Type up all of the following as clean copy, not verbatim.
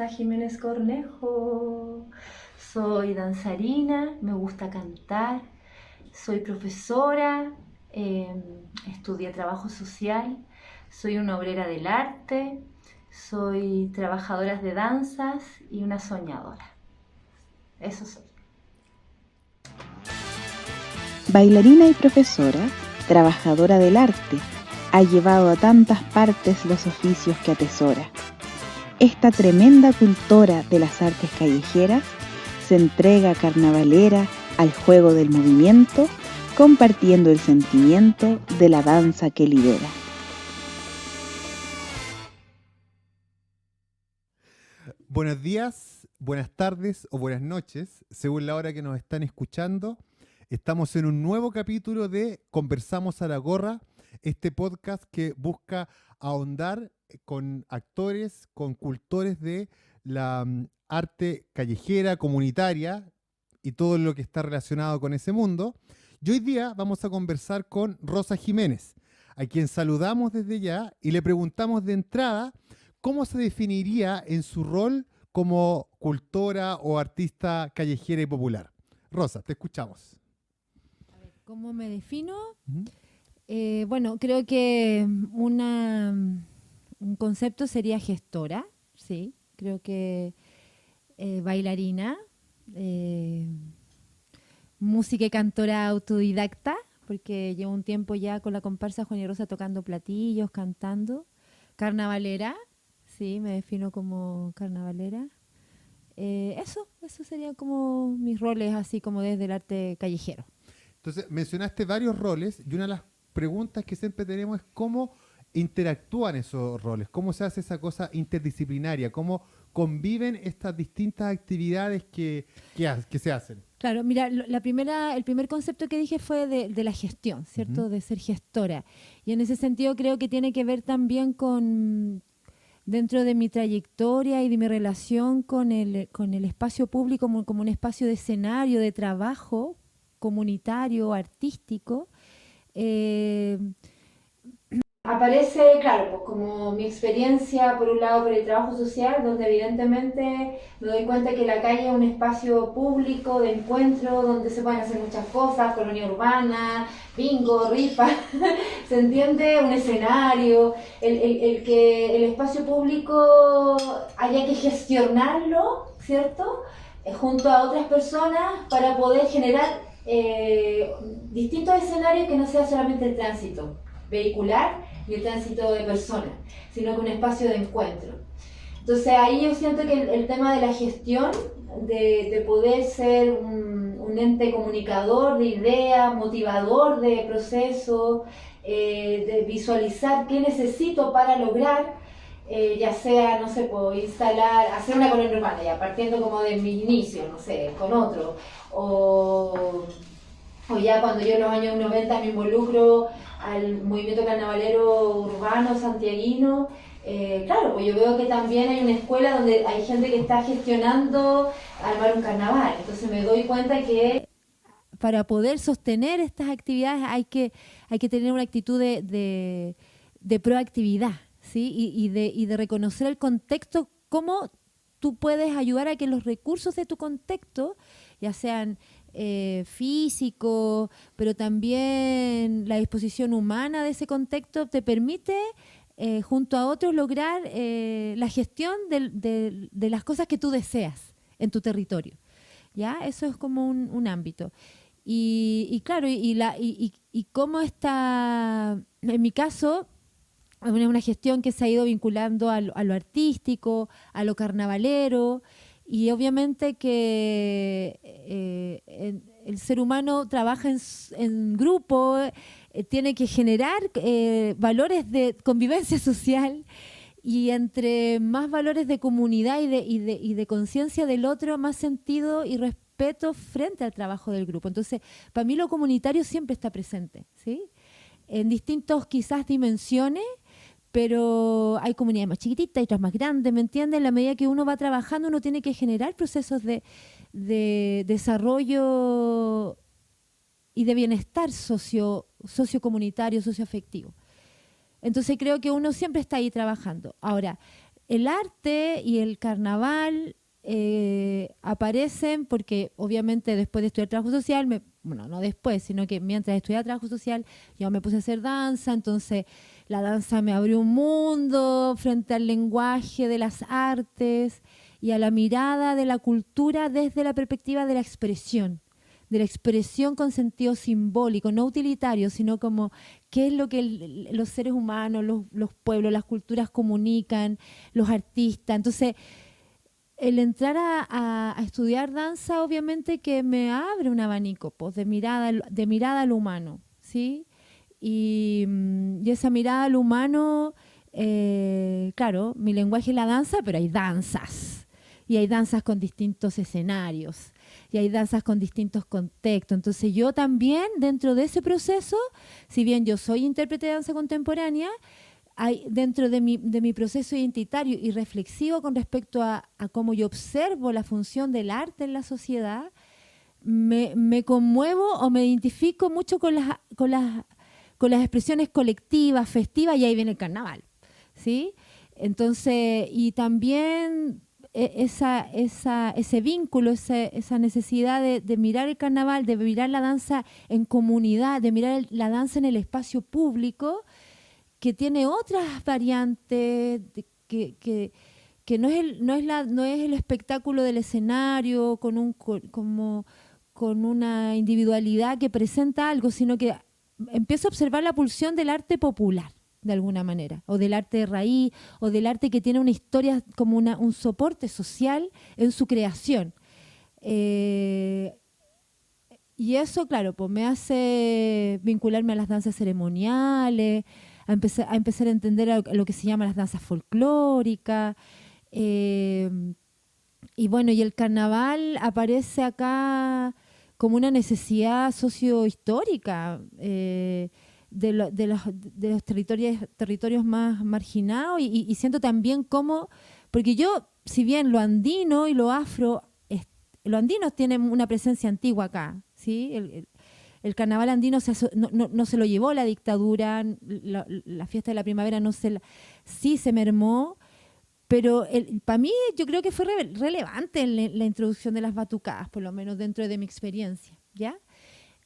Rosa Jiménez Cornejo. Soy danzarina, me gusta cantar, soy profesora, estudié trabajo social, soy una obrera del arte, soy trabajadora de danzas y una soñadora. Eso soy. Bailarina y profesora, trabajadora del arte, ha llevado a tantas partes los oficios que atesora. Esta tremenda cultora de las artes callejeras se entrega carnavalera al juego del movimiento, compartiendo el sentimiento de la danza que libera. Buenos días, buenas tardes o buenas noches, según la hora que nos están escuchando. Estamos en un nuevo capítulo de Conversamos a la Gorra, este podcast que busca ahondar con actores, con cultores de la arte callejera, comunitaria y todo lo que está relacionado con ese mundo. Y hoy día vamos a conversar con Rosa Jiménez, a quien saludamos desde ya y le preguntamos de entrada cómo se definiría en su rol como cultora o artista callejera y popular. Rosa, te escuchamos. ¿Cómo me defino? ¿Mm? Bueno, creo que un concepto sería gestora, sí. Creo que bailarina, música y cantora autodidacta, porque llevo un tiempo ya con la comparsa Juan y Rosa tocando platillos, cantando. Carnavalera, sí, me defino como carnavalera. Eso sería como mis roles, así como desde el arte callejero. Entonces, mencionaste varios roles y una de las preguntas que siempre tenemos es cómo interactúan esos roles, cómo se hace esa cosa interdisciplinaria, cómo conviven estas distintas actividades que se hacen. Claro, mira, el primer concepto que dije fue de la gestión, ¿cierto? Uh-huh. De ser gestora. Y en ese sentido creo que tiene que ver también con, dentro de mi trayectoria y de mi relación con el espacio público como un espacio de escenario, de trabajo comunitario, artístico. Aparece, claro, pues como mi experiencia, por un lado, por el trabajo social, donde evidentemente me doy cuenta que la calle es un espacio público de encuentro, donde se pueden hacer muchas cosas, colonia urbana, bingo, rifa, ¿se entiende? Un escenario, el que el espacio público haya que gestionarlo, ¿cierto? Junto a otras personas para poder generar distintos escenarios que no sea solamente el tránsito vehicular y el tránsito de personas, sino que un espacio de encuentro. Entonces ahí yo siento que el tema de la gestión, de poder ser un ente comunicador de ideas, motivador de procesos, de visualizar qué necesito para lograr, ya sea, no sé, puedo instalar, hacer una colonia urbana, ya partiendo como de mi inicio, no sé, con otro, o ya cuando yo en los años 90 me involucro al movimiento carnavalero urbano santiaguino, claro, pues yo veo que también hay una escuela donde hay gente que está gestionando armar un carnaval, entonces me doy cuenta que para poder sostener estas actividades hay que tener una actitud de proactividad, ¿sí? Y de reconocer el contexto, cómo tú puedes ayudar a que los recursos de tu contexto, ya sean físico, pero también la disposición humana de ese contexto te permite, junto a otros, lograr la gestión de las cosas que tú deseas en tu territorio. ¿Ya? Eso es como un ámbito. Y claro, y cómo está, en mi caso, es una gestión que se ha ido vinculando a lo artístico, a lo carnavalero, y obviamente que el ser humano trabaja en grupo, tiene que generar valores de convivencia social, y entre más valores de comunidad y de conciencia del otro, más sentido y respeto frente al trabajo del grupo. Entonces, para mí lo comunitario siempre está presente, ¿sí? En distintos quizás dimensiones, pero hay comunidades más chiquititas y otras más grandes, ¿me entiendes? En la medida que uno va trabajando, uno tiene que generar procesos de desarrollo y de bienestar sociocomunitario, socioafectivo. Entonces creo que uno siempre está ahí trabajando. Ahora, el arte y el carnaval aparecen porque obviamente después de estudiar trabajo social, bueno, no después, sino que mientras estudiaba trabajo social yo me puse a hacer danza, entonces la danza me abrió un mundo frente al lenguaje de las artes y a la mirada de la cultura desde la perspectiva de la expresión con sentido simbólico, no utilitario, sino como qué es lo que los seres humanos, los pueblos, las culturas comunican, los artistas. Entonces, el entrar a estudiar danza obviamente que me abre un abanico pues, de mirada al humano, ¿sí? Y esa mirada al humano, claro, mi lenguaje es la danza, pero hay danzas. Y hay danzas con distintos escenarios. Y hay danzas con distintos contextos. Entonces yo también, dentro de ese proceso, si bien yo soy intérprete de danza contemporánea, hay dentro de mi proceso identitario y reflexivo con respecto a cómo yo observo la función del arte en la sociedad, me conmuevo o me identifico mucho con las expresiones colectivas, festivas, y ahí viene el carnaval, ¿sí? Entonces, y también ese vínculo, esa necesidad de mirar el carnaval, de mirar la danza en comunidad, de mirar la danza en el espacio público, que tiene otras variantes, que no es el espectáculo del escenario con una individualidad que presenta algo, sino que empiezo a observar la pulsión del arte popular, de alguna manera, o del arte de raíz, o del arte que tiene una historia como un soporte social en su creación. Y eso, claro, pues me hace vincularme a las danzas ceremoniales, a empezar a entender lo que se llama las danzas folclóricas. Y bueno, y el carnaval aparece acá como una necesidad sociohistórica de los territorios más marginados, y siento también cómo, porque yo, si bien lo andino y lo afro, los andinos tienen una presencia antigua acá, ¿sí? El carnaval andino no se lo llevó la dictadura, la fiesta de la primavera sí se mermó, pero para mí yo creo que fue relevante la introducción de las batucadas, por lo menos dentro de mi experiencia, ¿ya?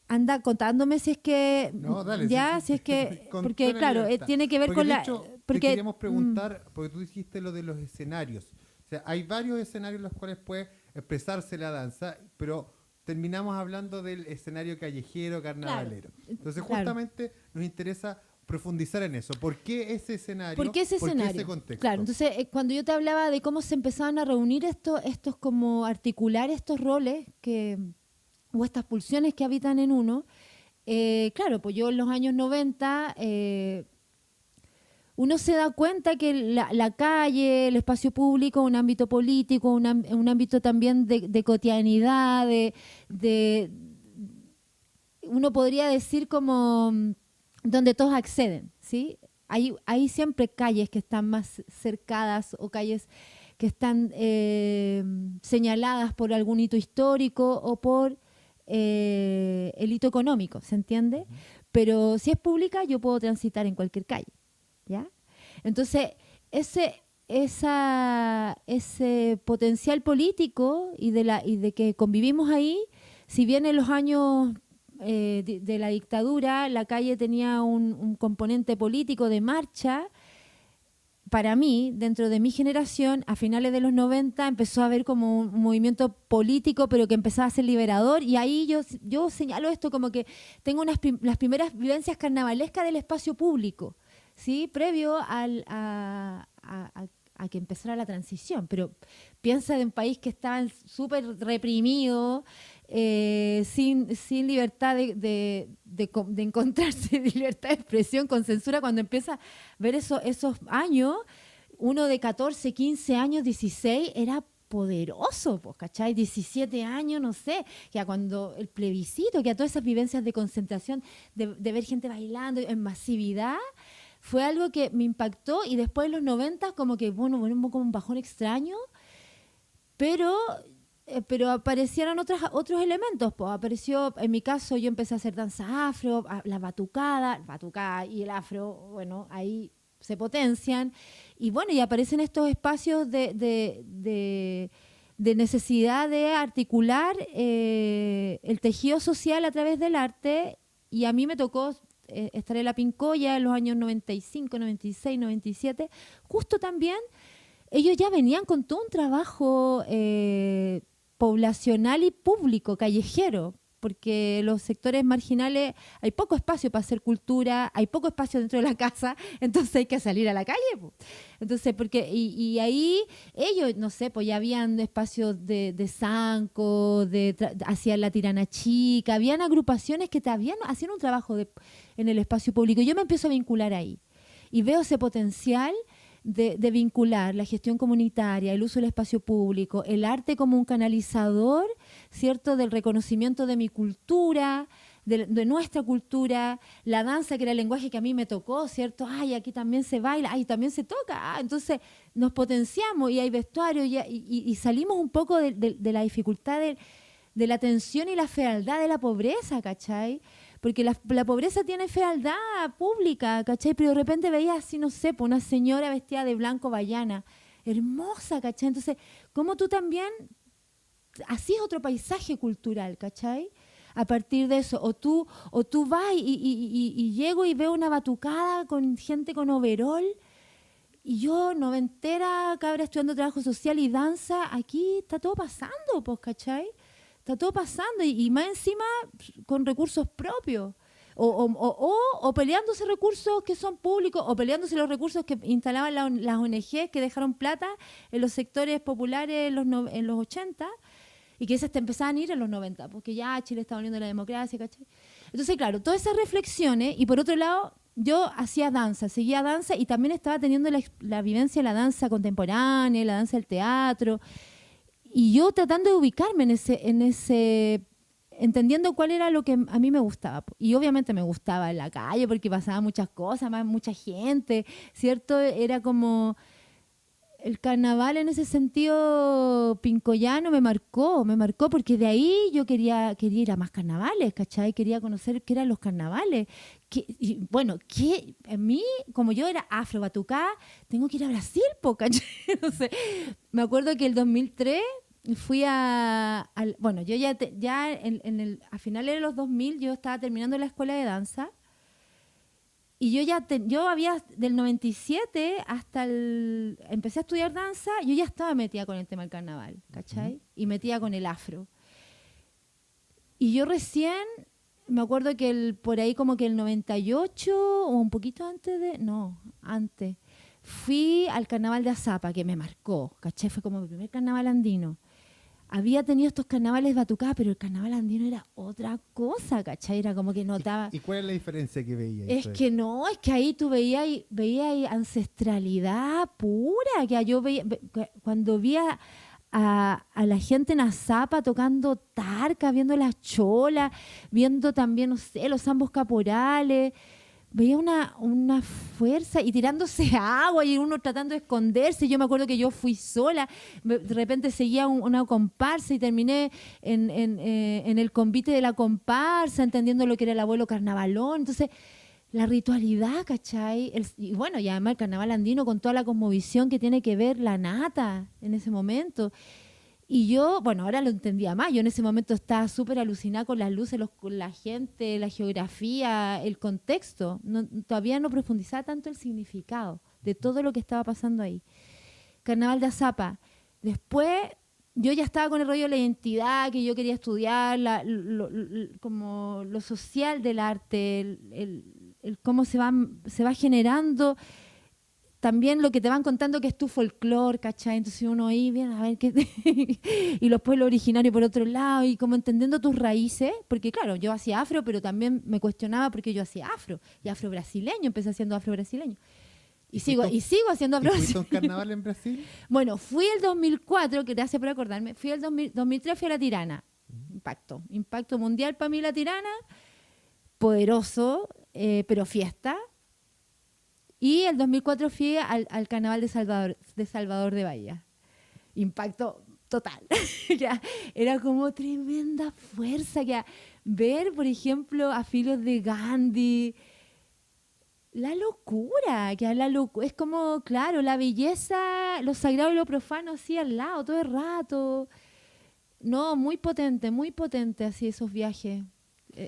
Anda contándome si es que... No, dale. Ya, si es que... Porque claro, tiene que ver porque con de la... hecho, porque, te queríamos preguntar, porque tú dijiste lo de los escenarios. O sea, hay varios escenarios en los cuales puede expresarse la danza, pero terminamos hablando del escenario callejero, carnavalero. Claro, Entonces, justamente nos interesa profundizar en eso. ¿Por qué ese escenario? ¿Por qué ese escenario? Ese contexto? Claro, entonces cuando yo te hablaba de cómo se empezaban a reunir estos como articular estos roles o estas pulsiones que habitan en uno, claro, pues yo en los años 90... uno se da cuenta que la calle, el espacio público, un ámbito político, un ámbito también de cotidianidad, uno podría decir como donde todos acceden, ¿sí? Hay siempre calles que están más cercadas o calles que están señaladas por algún hito histórico o por el hito económico, ¿se entiende? Pero si es pública, yo puedo transitar en cualquier calle. ¿Ya? Entonces, ese potencial político y de que convivimos ahí, si bien en los años de la dictadura la calle tenía un componente político de marcha, para mí, dentro de mi generación, a finales de los 90 empezó a haber como un movimiento político, pero que empezaba a ser liberador, y ahí yo señalo esto como que tengo las primeras vivencias carnavalescas del espacio público, ¿sí? Previo a que empezara la transición. Pero piensa de un país que estaba súper reprimido, sin libertad de encontrarse, de libertad de expresión, con censura. Cuando empieza a ver esos años, uno de 14, 15 años, 16, era poderoso, pues, ¿cachai? 17 años, no sé, que a cuando el plebiscito, que a todas esas vivencias de concentración, de ver gente bailando en masividad, fue algo que me impactó. Y después en los 90 como que, bueno, como un bajón extraño, pero aparecieron otros elementos. Pues apareció, en mi caso, yo empecé a hacer danza afro, la batucada y el afro, bueno, ahí se potencian. Y bueno, y aparecen estos espacios de necesidad de articular el tejido social a través del arte. Y a mí me tocó estar en la Pincoya en los años 95, 96, 97. Justo también, ellos ya venían con todo un trabajo poblacional y público, callejero, porque los sectores marginales hay poco espacio para hacer cultura, hay poco espacio dentro de la casa, entonces hay que salir a la calle, po. Entonces, y ahí ellos, no sé, pues ya habían espacios de zanco, hacían la Tirana Chica, habían agrupaciones que hacían un trabajo en el espacio público. Yo me empiezo a vincular ahí y veo ese potencial de vincular la gestión comunitaria, el uso del espacio público, el arte como un canalizador, ¿cierto?, del reconocimiento de mi cultura, de nuestra cultura, la danza, que era el lenguaje que a mí me tocó, ¿cierto? Ay, aquí también se baila, ay, también se toca. Entonces nos potenciamos y hay vestuario y salimos un poco de la dificultad de la tensión y la fealdad de la pobreza, ¿cachai? Porque la pobreza tiene fealdad pública, ¿cachai? Pero de repente veías así, no sé, pues una señora vestida de blanco bayana, hermosa, ¿cachai? Entonces, ¿cómo tú también hacías otro paisaje cultural, ¿cachai? A partir de eso, o tú vas y llego y veo una batucada con gente con overol, y yo, noventera, cabra estudiando trabajo social y danza, aquí está todo pasando, pues, ¿cachai? Está todo pasando y más encima con recursos propios o peleándose recursos que son públicos o peleándose los recursos que instalaban las ONG que dejaron plata en los sectores populares en los 80 y que esas te empezaban a ir en los 90 porque ya Chile estaba uniendo la democracia, ¿cachai? Entonces, claro, todas esas reflexiones y por otro lado yo hacía danza, seguía danza y también estaba teniendo la vivencia de la danza contemporánea, la danza del teatro. Y yo tratando de ubicarme en ese, entendiendo cuál era lo que a mí me gustaba. Y obviamente me gustaba en la calle porque pasaba muchas cosas, más mucha gente, ¿cierto? Era como el carnaval en ese sentido pincoyano me marcó porque de ahí yo quería ir a más carnavales, ¿cachai? Quería conocer qué eran los carnavales. Y bueno, que en mí, como yo era afro-batucá, tengo que ir a Brasil, ¿cachai? No sé. Me acuerdo que el 2003 fui bueno, yo ya a finales de los 2000 yo estaba terminando la escuela de danza. Y yo había, del 97 hasta empecé a estudiar danza, yo ya estaba metida con el tema del carnaval, ¿cachai? Y metida con el afro. Y yo recién, me acuerdo que por ahí como que el 98, o un poquito antes, fui al carnaval de Azapa, que me marcó, ¿cachai? Fue como mi primer carnaval andino. Había tenido estos carnavales batucadas, pero el carnaval andino era otra cosa, ¿cachai? Era como que notaba... ¿Y cuál es la diferencia que veías? Es que ahí tú veías ancestralidad pura, que yo veía, cuando vi a la gente en Azapa tocando tarca, viendo las cholas, viendo también, no sé, los zambos caporales... Veía una fuerza y tirándose agua y uno tratando de esconderse. Yo me acuerdo que yo fui sola, de repente seguía una comparsa y terminé en el convite de la comparsa, entendiendo lo que era el abuelo carnavalón. Entonces, la ritualidad, ¿cachai? Y bueno, y además el carnaval andino con toda la cosmovisión que tiene que ver la nata en ese momento. Y yo, bueno, ahora lo entendía más. Yo en ese momento estaba súper alucinada con las luces, con la gente, la geografía, el contexto. Todavía no profundizaba tanto el significado de todo lo que estaba pasando ahí. Carnaval de Azapa. Después, yo ya estaba con el rollo de la identidad, que yo quería estudiar, como lo social del arte, el cómo se va generando... También lo que te van contando que es tu folclore, ¿cachai? Entonces uno ahí viene a ver qué... y los pueblos originarios por otro lado, y como entendiendo tus raíces, porque claro, yo hacía afro, pero también me cuestionaba porque yo hacía afro, y afro-brasileño, empecé haciendo afro-brasileño. Y sigo haciendo afro-brasileño. ¿Fuiste a un carnaval en Brasil? Bueno, fui el 2004, que gracias por acordarme, fui el 2003 fui a la Tirana. Impacto mundial para mí la Tirana, poderoso, pero fiesta. Y el 2004 fui al carnaval de Salvador de Bahía. Impacto total. Era como tremenda fuerza. Ver, por ejemplo, a filos de Gandhi, La locura, que es como, claro, la belleza, lo sagrado y lo profano así al lado todo el rato. No, muy potente así esos viajes.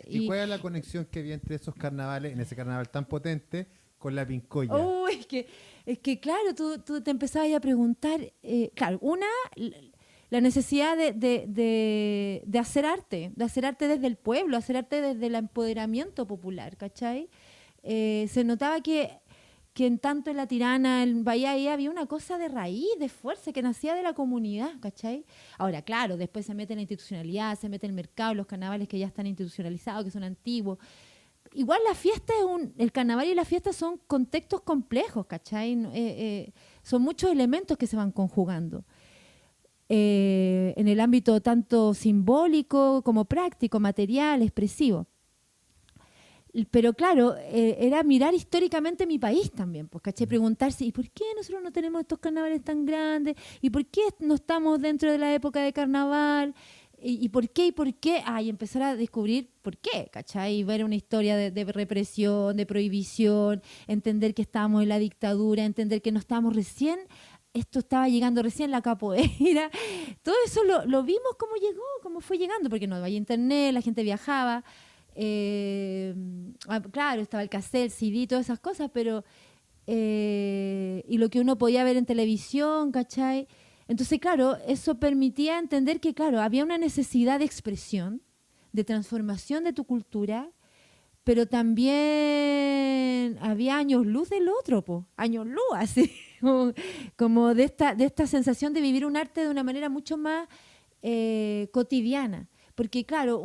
¿Y cuál es la conexión que había entre esos carnavales, en ese carnaval tan potente, con la pincoya? Oh, es que claro, tú te empezabas a preguntar, claro, la necesidad de hacer arte desde el pueblo, hacer arte desde el empoderamiento popular, ¿cachai? Se notaba que en tanto en La Tirana, en Bahía, ahí había una cosa de raíz, de fuerza, que nacía de la comunidad, ¿cachai? Ahora, claro, después se mete la institucionalidad, se mete el mercado, los carnavales que ya están institucionalizados, que son antiguos. Igual la fiesta el carnaval y la fiesta son contextos complejos, ¿cachai? Son muchos elementos que se van conjugando. En el ámbito tanto simbólico como práctico, material, expresivo. Pero claro, era mirar históricamente mi país también, pues, ¿cachai? Preguntarse, ¿y por qué nosotros no tenemos estos carnavales tan grandes? ¿Y por qué no estamos dentro de la época de carnaval? ¿Y por qué? ¿Y por qué? Y empezar a descubrir por qué, ¿cachai? Y ver una historia de represión, de prohibición, entender que estábamos en la dictadura, entender que no estábamos recién, esto estaba llegando recién la capoeira. Todo eso lo vimos cómo llegó, cómo fue llegando, porque no había internet, la gente viajaba. Claro, estaba el cassette, el CD, todas esas cosas, pero y lo que uno podía ver en televisión, ¿cachai? Entonces, claro, eso permitía entender que, claro, había una necesidad de expresión, de transformación de tu cultura, pero también había años luz del otro, años luz, así, como de esta sensación de vivir un arte de una manera mucho más cotidiana. Porque, claro,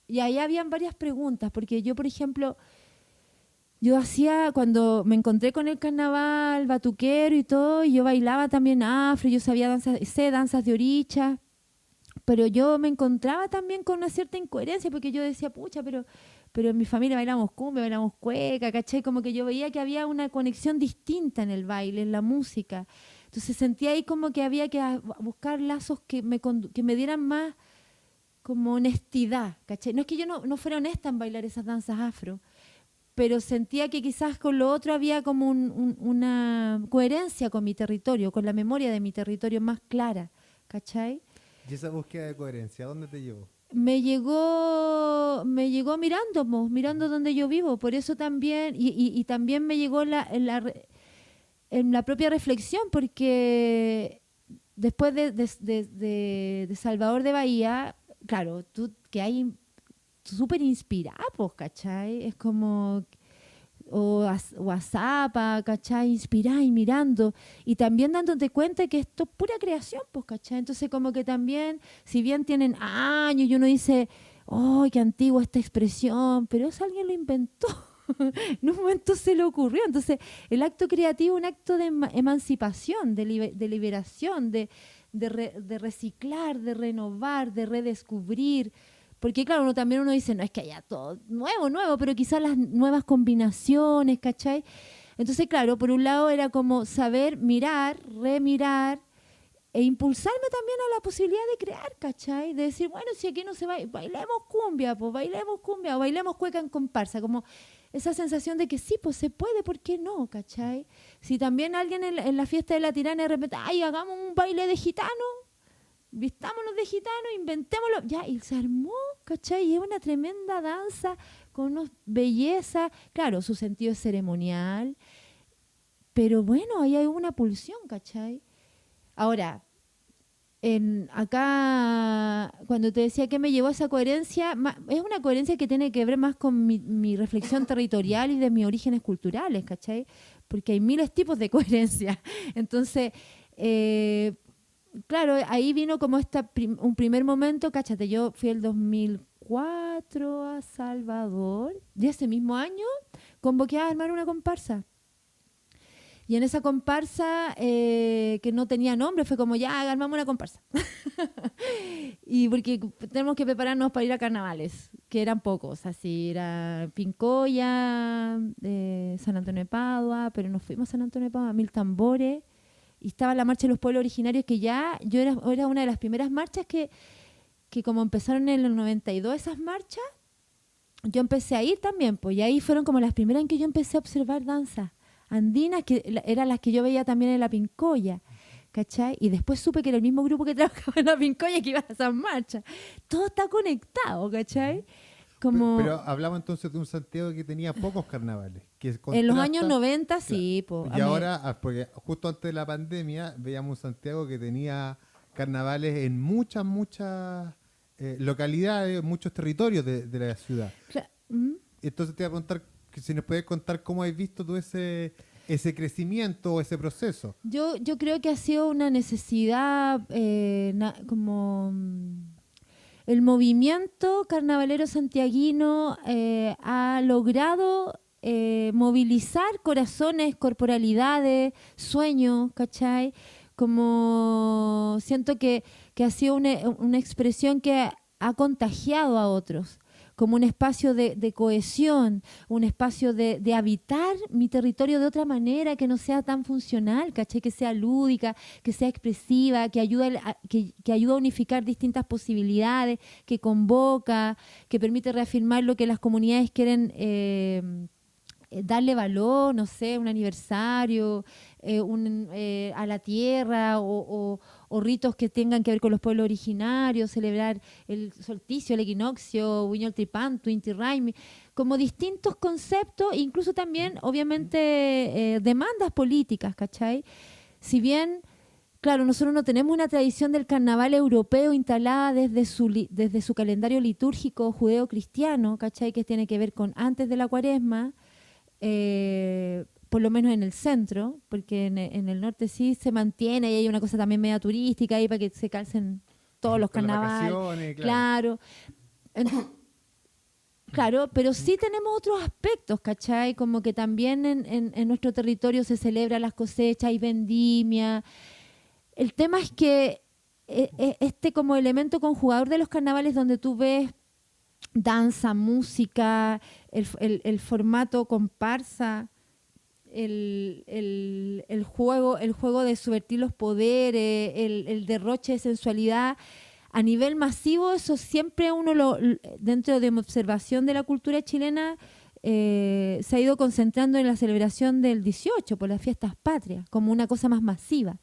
y ahí habían varias preguntas, porque yo, por ejemplo, cuando me encontré con el carnaval batuquero y todo, y yo bailaba también afro, yo sé danzas de oricha, pero yo me encontraba también con una cierta incoherencia, porque yo decía, pucha, pero en mi familia bailamos cumbia, bailamos cueca, ¿cachai? Como que yo veía que había una conexión distinta en el baile, en la música. Entonces sentía ahí como que había que buscar lazos que me dieran más como honestidad, ¿cachai? No es que yo no fuera honesta en bailar esas danzas afro, pero sentía que quizás con lo otro había como una coherencia con mi territorio, con la memoria de mi territorio más clara, ¿cachai? ¿Y esa búsqueda de coherencia, dónde te llevó? Me llegó mirando donde yo vivo, por eso también, y también me llegó en la propia reflexión, porque después de Salvador de Bahía, claro, tú que hay súper inspirada, pues, ¿cachai? Es como, o a Zapa, ¿cachai? Inspirada y mirando, y también dándote cuenta que esto es pura creación, pues, ¿cachai? Entonces como que también, si bien tienen años y uno dice, ¡oh, qué antigua esta expresión! Pero eso alguien lo inventó. En un momento se le ocurrió. Entonces, el acto creativo es un acto de emancipación, de liberación, de reciclar, de renovar, de redescubrir. Porque claro, uno dice, no es que haya todo nuevo, pero quizás las nuevas combinaciones, ¿cachai? Entonces, claro, por un lado era como saber mirar, remirar, e impulsarme también a la posibilidad de crear, ¿cachai? De decir, bueno, si aquí no se bailemos cumbia, pues bailemos cumbia, o bailemos cueca en comparsa, como esa sensación de que sí, pues se puede, ¿por qué no? ¿Cachai? Si también alguien en la fiesta de La Tirana de repente, ay, hagamos un baile de gitano, vistámonos de gitano, inventémoslo, ya, y se armó, ¿cachai? Y es una tremenda danza con una belleza, claro, su sentido es ceremonial, pero bueno, ahí hay una pulsión, ¿cachai? Ahora, acá, cuando te decía que me llevó a esa coherencia, es una coherencia que tiene que ver más con mi reflexión territorial y de mis orígenes culturales, ¿cachai? Porque hay miles de tipos de coherencia. Entonces, claro, ahí vino como un primer momento, cáchate, yo fui el 2004 a Salvador, y ese mismo año convoqué a armar una comparsa. Y en esa comparsa, que no tenía nombre, fue como, ya, armamos una comparsa. Y porque tenemos que prepararnos para ir a carnavales, que eran pocos, así, era Pincoya, San Antonio de Padua, pero nos fuimos a San Antonio de Padua, Mil Tambores, y estaba la Marcha de los Pueblos Originarios, que ya, yo era una de las primeras marchas que como empezaron en el 92 esas marchas, yo empecé a ir también, pues, y ahí fueron como las primeras en que yo empecé a observar danzas andinas, que eran las que yo veía también en la Pincoya, ¿cachai? Y después supe que era el mismo grupo que trabajaba en la Pincoya que iba a esas marchas. Todo está conectado, ¿cachai? Como Pero hablamos entonces de un Santiago que tenía pocos carnavales. Que en los contrasta- años 90, Claro. sí, pues. Y ahora, porque justo antes de la pandemia, veíamos un Santiago que tenía carnavales en muchas localidades, muchos territorios de la ciudad. Entonces te voy a preguntar que si nos puedes contar cómo has visto tú ese crecimiento o ese proceso. Yo creo que ha sido una necesidad el movimiento carnavalero santiaguino ha logrado movilizar corazones, corporalidades, sueños, ¿cachai? Como siento que ha sido una expresión que ha contagiado a otros, como un espacio de cohesión, un espacio de habitar mi territorio de otra manera, que no sea tan funcional, ¿cachai? Que sea lúdica, que sea expresiva, que ayuda a unificar distintas posibilidades, que convoca, que permite reafirmar lo que las comunidades quieren darle valor, no sé, un aniversario a la tierra o ritos que tengan que ver con los pueblos originarios, celebrar el solsticio, el equinoccio, Wiñol Tripantu, Inti Raymi, como distintos conceptos, incluso también, obviamente, demandas políticas, ¿cachai? Si bien, claro, nosotros no tenemos una tradición del carnaval europeo instalada desde su calendario litúrgico judeo-cristiano, ¿cachai? Que tiene que ver con antes de la Cuaresma, por lo menos en el centro, porque en el norte sí se mantiene y hay una cosa también media turística ahí para que se calcen todos los Con las carnavales. vacaciones, Claro. Claro, pero sí tenemos otros aspectos, ¿cachai? Como que también en nuestro territorio se celebran las cosechas, hay vendimia. El tema es que este como elemento conjugador de los carnavales donde tú ves danza, música, el formato comparsa, el juego de subvertir los poderes, el derroche de sensualidad. A nivel masivo, eso siempre dentro de mi observación de la cultura chilena, se ha ido concentrando en la celebración del 18, por las fiestas patrias, como una cosa más masiva.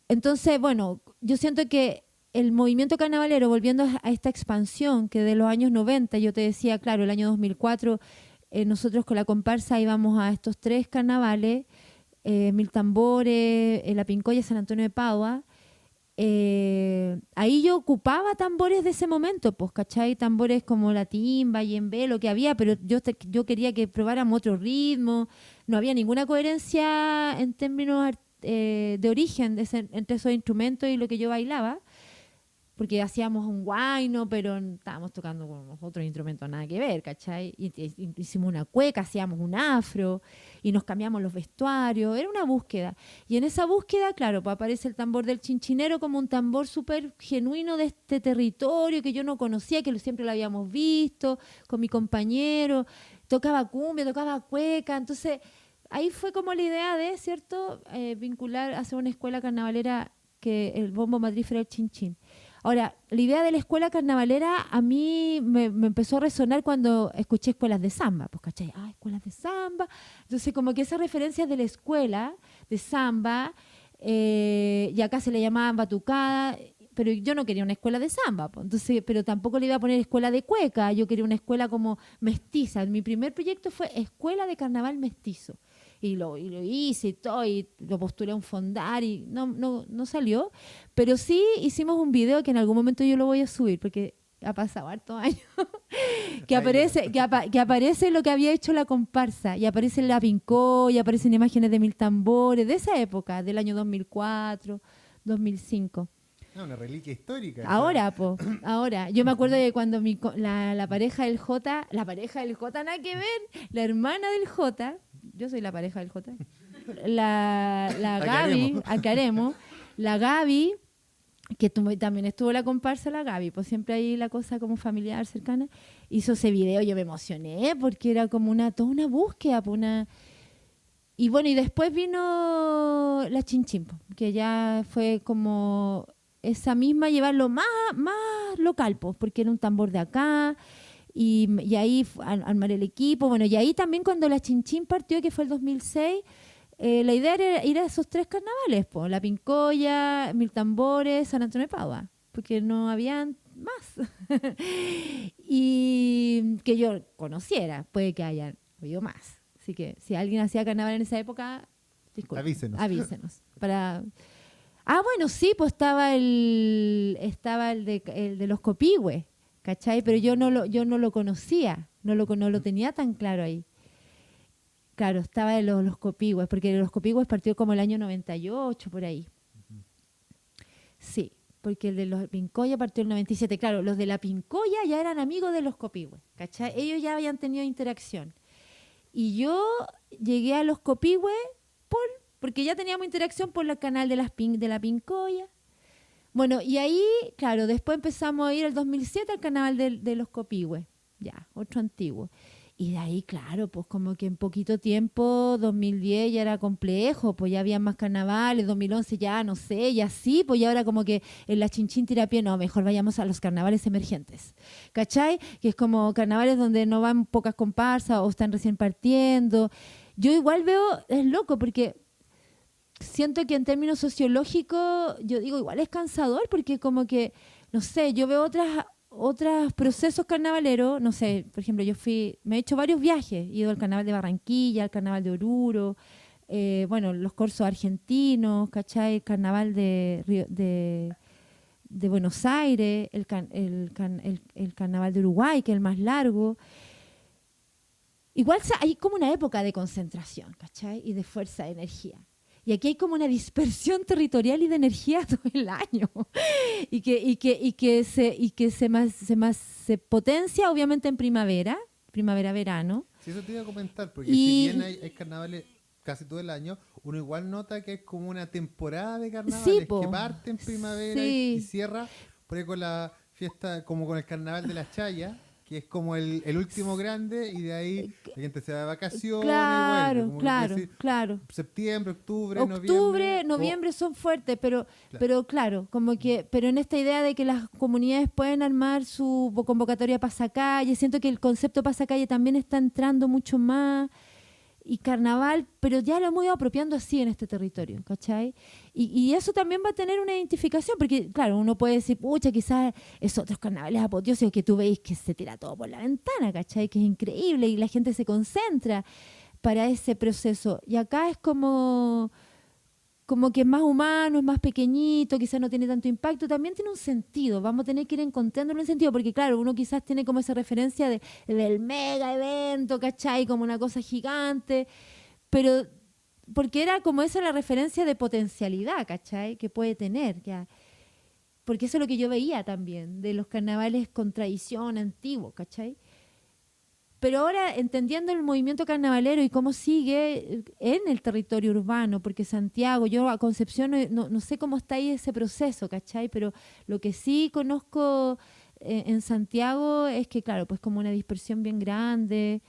Entonces, bueno, yo siento que el movimiento carnavalero, volviendo a esta expansión que de los años 90, yo te decía, claro, el año 2004, nosotros con la comparsa íbamos a estos 3 carnavales, Mil Tambores, La Pincoya, San Antonio de Padua. Ahí yo ocupaba tambores de ese momento, pues, ¿cachai? Tambores como la timba, yembe, lo que había, pero yo quería que probáramos otro ritmo. No había ninguna coherencia en términos de origen entre esos instrumentos y lo que yo bailaba, porque hacíamos un guayno, pero estábamos tocando con los otros instrumentos nada que ver, ¿cachai? Y hicimos una cueca, hacíamos un afro, y nos cambiamos los vestuarios, era una búsqueda. Y en esa búsqueda, claro, pues aparece el tambor del chinchinero como un tambor súper genuino de este territorio que yo no conocía, que siempre lo habíamos visto, con mi compañero, tocaba cumbia, tocaba cueca, entonces ahí fue como la idea de, ¿cierto?, vincular, hacer una escuela carnavalera que el bombo matriz fuera el chinchín. Ahora, la idea de la escuela carnavalera a mí me empezó a resonar cuando escuché escuelas de samba, pues, ¿cachai? Ah, escuelas de samba. Entonces, como que esas referencias de la escuela de samba, y acá se le llamaban batucada, pero yo no quería una escuela de samba, pues, entonces, pero tampoco le iba a poner escuela de cueca, yo quería una escuela como mestiza. Mi primer proyecto fue Escuela de Carnaval Mestizo. Y lo hice y todo, y lo postulé a un fondar y no salió. Pero sí hicimos un video que en algún momento yo lo voy a subir, porque ha pasado hartos años, que aparece lo que había hecho la comparsa, y aparece la Pincó, y aparecen imágenes de Mil Tambores, de esa época, del año 2004, 2005. Una reliquia histórica. Ahora, ahora. Yo me acuerdo de cuando la pareja del Jota, nada que ver, la hermana del Jota, yo soy la pareja del Jota, la Gaby, aclaremos, la Gaby, que también estuvo la comparsa, la Gaby, pues siempre hay la cosa como familiar, cercana, hizo ese video, yo me emocioné porque era como toda una búsqueda, y bueno, y después vino la Chinchín, que ya fue como esa misma, llevarlo más local, pues, porque era un tambor de acá, y ahí armar el equipo. Bueno, y ahí también cuando la Chinchín partió, que fue el 2006, la idea era ir a esos 3 carnavales, po, La Pincoya, Mil Tambores, San Antonio de Padua, porque no habían más. Y que yo conociera, puede que hayan habido más. Así que si alguien hacía carnaval en esa época, disculpen, avísenos. Bueno, sí, pues estaba el de los Copihue, ¿cachai? Pero yo no lo conocía, no lo tenía tan claro ahí. Claro, estaba de los Copihue, porque los Copihue partió como el año 98, por ahí. Sí, porque el de los Pincoya partió el 97. Claro, los de la Pincoya ya eran amigos de los Copihue, ¿cachai? Ellos ya habían tenido interacción. Y yo llegué a los Copihue porque ya teníamos interacción por el canal de la Pincoya. Bueno, y ahí, claro, después empezamos a ir el 2007 al carnaval de los Copihue. Ya, otro antiguo. Y de ahí, claro, pues como que en poquito tiempo, 2010 ya era complejo, pues ya había más carnavales, 2011 ya, no sé, ya sí, pues ya ahora como que en la Chinchín Tirapié, no, mejor vayamos a los carnavales emergentes, ¿cachai? Que es como carnavales donde no van pocas comparsas o están recién partiendo. Yo igual veo, es loco, porque siento que en términos sociológicos, yo digo, igual es cansador, porque como que, no sé, yo veo otros procesos carnavaleros, no sé, por ejemplo, me he hecho varios viajes, he ido al carnaval de Barranquilla, al carnaval de Oruro, los corsos argentinos, ¿cachai? El carnaval de Buenos Aires, el carnaval de Uruguay, que es el más largo. Igual hay como una época de concentración, ¿cachai? Y de fuerza, de energía. Y aquí hay como una dispersión territorial y de energía todo el año. y que se potencia obviamente en primavera, verano. Sí, eso te iba a comentar, porque si bien hay carnavales casi todo el año, uno igual nota que es como una temporada de carnavales que parte en primavera y cierra por ahí con la fiesta, como con el carnaval de las Chayas, que es como el último grande, y de ahí la gente se va de vacaciones. Claro, y vuelve, claro. Septiembre, octubre, noviembre son fuertes, pero claro, como que, pero en esta idea de que las comunidades pueden armar su convocatoria pasacalle, siento que el concepto pasacalle también está entrando mucho más, y carnaval, pero ya lo hemos ido apropiando así en este territorio, ¿cachai? Y eso también va a tener una identificación, porque claro, uno puede decir, pucha, quizás es otros carnavales apoteósicos que tú veis que se tira todo por la ventana, ¿cachai? Que es increíble y la gente se concentra para ese proceso. Y acá es como que es más humano, es más pequeñito, quizás no tiene tanto impacto, también tiene un sentido, vamos a tener que ir encontrándole un sentido, porque claro, uno quizás tiene como esa referencia del mega evento, ¿cachai? Como una cosa gigante, pero porque era como esa la referencia de potencialidad, ¿cachai? Que puede tener, porque eso es lo que yo veía también, de los carnavales con tradición antiguo, ¿cachai? Pero ahora, entendiendo el movimiento carnavalero y cómo sigue en el territorio urbano, porque Santiago, yo a Concepción no sé cómo está ahí ese proceso, ¿cachai? Pero lo que sí conozco en Santiago es que, claro, pues como una dispersión bien grande,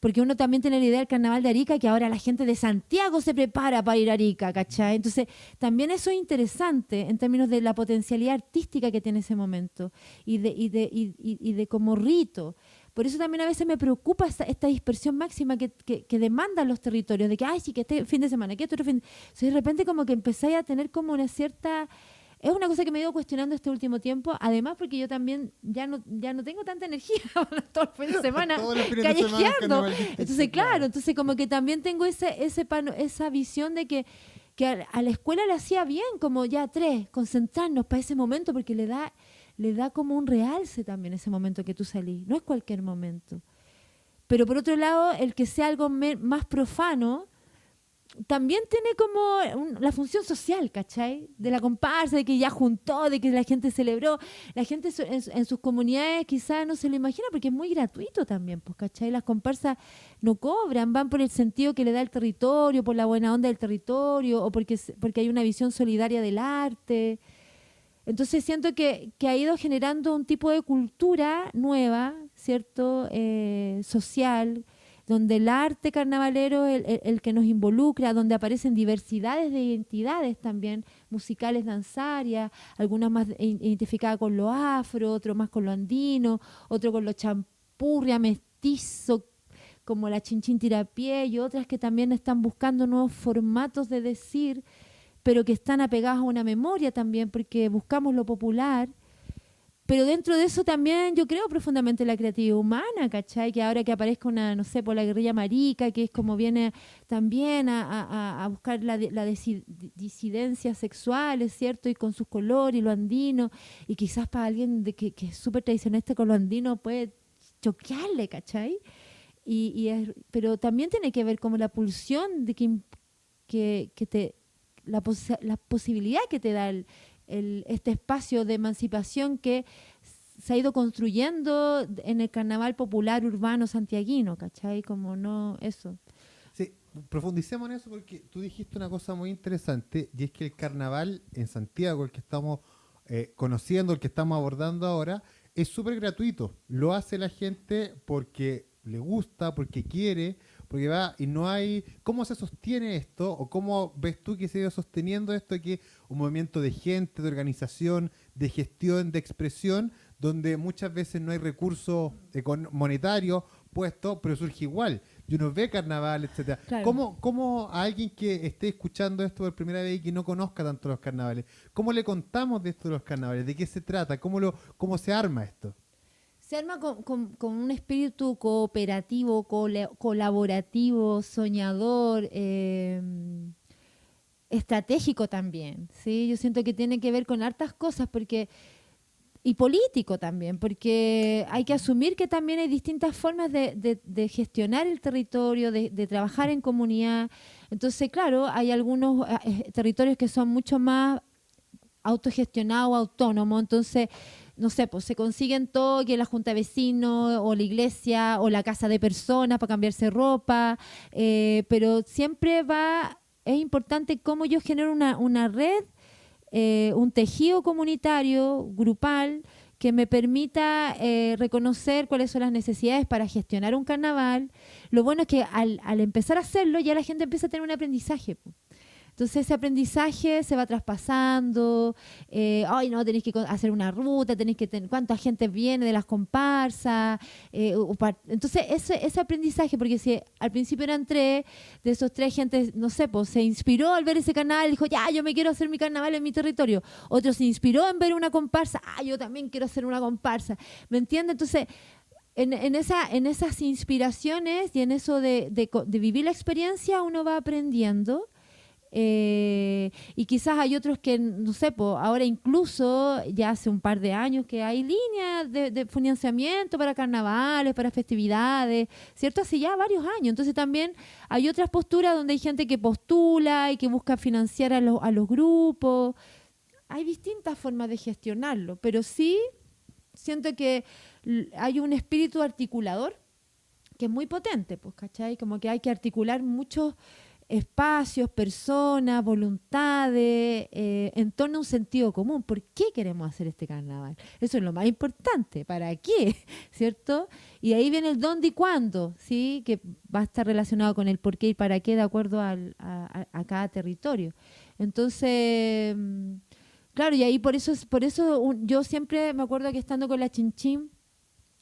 porque uno también tiene la idea del carnaval de Arica, que ahora la gente de Santiago se prepara para ir a Arica, ¿cachai? Entonces, también eso es interesante en términos de la potencialidad artística que tiene ese momento y de como rito. Por eso también a veces me preocupa esta dispersión máxima que demandan los territorios, de que, ay, sí, que este fin de semana, que este otro fin. O sea, de repente como que empezáis a tener como una cierta... Es una cosa que me he ido cuestionando este último tiempo, además porque yo también ya no tengo tanta energía todos los fines de semana callejeando. Entonces, claro, entonces como que también tengo esa visión de que a la escuela le hacía bien, como ya concentrarnos para ese momento, porque le da como un realce también ese momento que tú salís. No es cualquier momento. Pero por otro lado, el que sea algo más profano, también tiene como la función social, ¿cachai? De la comparsa, de que ya juntó, de que la gente celebró. La gente en sus comunidades quizás no se lo imagina porque es muy gratuito también, pues, ¿cachai? Las comparsas no cobran, van por el sentido que le da el territorio, por la buena onda del territorio, o porque hay una visión solidaria del arte. Entonces siento que ha ido generando un tipo de cultura nueva, ¿cierto? Social, donde el arte carnavalero es el que nos involucra, donde aparecen diversidades de identidades también, musicales, danzarias, algunas más identificadas con lo afro, otro más con lo andino, otro con lo purria, mestizo, como la Chinchín Tirapié y otras que también están buscando nuevos formatos de decir, pero que están apegados a una memoria también, porque buscamos lo popular. Pero dentro de eso también yo creo profundamente en la creatividad humana, ¿cachai? Que ahora que aparezca una, no sé, por la guerrilla marica, que es como viene también a buscar la disidencia sexual, ¿cierto? Y con sus colores y lo andino, y quizás para alguien que es súper tradicionalista con lo andino puede choquearle, ¿cachai? Pero también tiene que ver como la pulsión de la posibilidad que te da este espacio de emancipación que se ha ido construyendo en el carnaval popular urbano santiaguino, ¿cachai? Como no, eso. Sí, profundicemos en eso porque tú dijiste una cosa muy interesante y es que el carnaval en Santiago, el que estamos conociendo, el que estamos abordando ahora, es súper gratuito. Lo hace la gente porque le gusta, porque quiere, porque va y no hay... ¿Cómo se sostiene esto? ¿O cómo ves tú que se ha ido sosteniendo esto? Que un movimiento de gente, de organización, de gestión, de expresión, donde muchas veces no hay recursos monetarios puestos, pero surge igual. Y uno ve carnaval, etcétera. Claro. ¿Cómo a alguien que esté escuchando esto por primera vez y que no conozca tanto los carnavales, cómo le contamos de esto de los carnavales? ¿De qué se trata? ¿Cómo se arma esto? Se arma con un espíritu cooperativo, colaborativo, soñador, estratégico también, ¿sí? Yo siento que tiene que ver con hartas cosas y político también, porque hay que asumir que también hay distintas formas de gestionar el territorio, de trabajar en comunidad. Entonces, claro, hay algunos territorios que son mucho más autogestionados, autónomos, entonces no sé, pues se consiguen todo, que la junta de vecinos o la iglesia o la casa de personas para cambiarse ropa, pero siempre es importante cómo yo genero una red, un tejido comunitario, grupal, que me permita reconocer cuáles son las necesidades para gestionar un carnaval. Lo bueno es que al empezar a hacerlo ya la gente empieza a tener un aprendizaje, pues. Entonces ese aprendizaje se va traspasando, no, tenéis que hacer una ruta, tenéis que tener cuánta gente viene de las comparsas. Entonces ese aprendizaje, porque si al principio eran 3, de esos 3 gente, no sé, pues se inspiró al ver ese carnaval, dijo, ya, yo me quiero hacer mi carnaval en mi territorio. Otro se inspiró en ver una comparsa, yo también quiero hacer una comparsa. ¿Me entiendes? Entonces... En esas inspiraciones y en eso de vivir la experiencia uno va aprendiendo. Y quizás hay otros que, no sé, ahora incluso ya hace un par de años que hay líneas de financiamiento para carnavales, para festividades, ¿cierto? Hace ya varios años. Entonces también hay otras posturas donde hay gente que postula y que busca financiar a los grupos. Hay distintas formas de gestionarlo, pero sí siento que hay un espíritu articulador que es muy potente, pues, ¿cachai? Como que hay que articular muchos espacios, personas, voluntades, en torno a un sentido común. ¿Por qué queremos hacer este carnaval? Eso es lo más importante. ¿Para qué? ¿Cierto? Y ahí viene el dónde y cuándo, ¿sí? Que va a estar relacionado con el por qué y para qué de acuerdo a cada territorio. Entonces, claro, y ahí por eso yo siempre me acuerdo que estando con la Chinchín,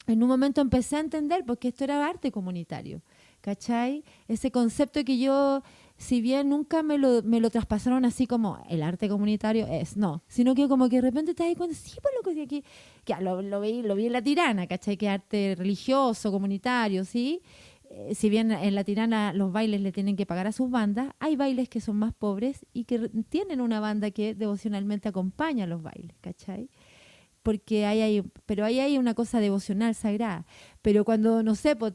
en un momento empecé a entender porque esto era arte comunitario. ¿Cachai? Ese concepto que yo, si bien nunca me lo traspasaron así como el arte comunitario no, sino que como que de repente te das cuenta, sí, pues loco, aquí, que lo vi en La Tirana, ¿cachai? Que arte religioso, comunitario, ¿sí? Si bien en La Tirana los bailes le tienen que pagar a sus bandas, hay bailes que son más pobres y que tienen una banda que devocionalmente acompaña a los bailes, ¿cachai? Porque pero ahí hay una cosa devocional sagrada. Pero cuando, no sé, pues